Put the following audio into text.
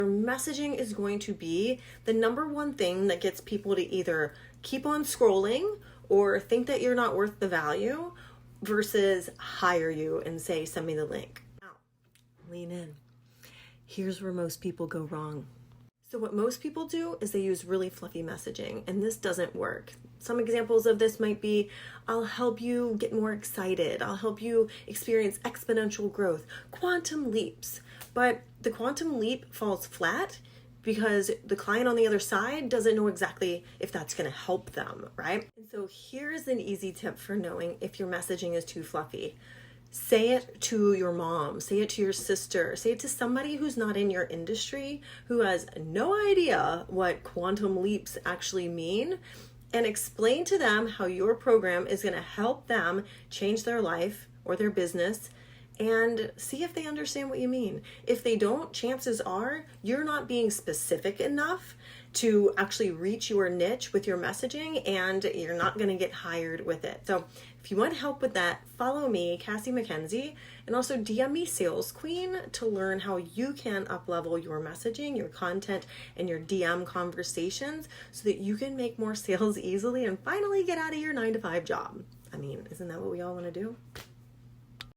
Your messaging is going to be the number one thing that gets people to either keep on scrolling or think that you're not worth the value versus hire you and say, send me the link. Now, lean in. Here's where most people go wrong. So what most people do is they use really fluffy messaging, and this doesn't work. Some examples of this might be, I'll help you get more excited. I'll help you experience exponential growth, quantum leaps. But the quantum leap falls flat because the client on the other side doesn't know exactly if that's going to help them, right? And so here's an easy tip for knowing if your messaging is too fluffy. Say it to your mom, say it to your sister, say it to somebody who's not in your industry, who has no idea what quantum leaps actually mean, and explain to them how your program is going to help them change their life or their business, and see if they understand what you mean. If they don't, chances are you're not being specific enough to actually reach your niche with your messaging, and you're not going to get hired with it. So if you want help with that, follow me, Cassie McKenzie, and also DM me Sales Queen to learn how you can uplevel your messaging, your content, and your DM conversations so that you can make more sales easily and finally get out of your 9-to-5 job. I mean, isn't that what we all want to do?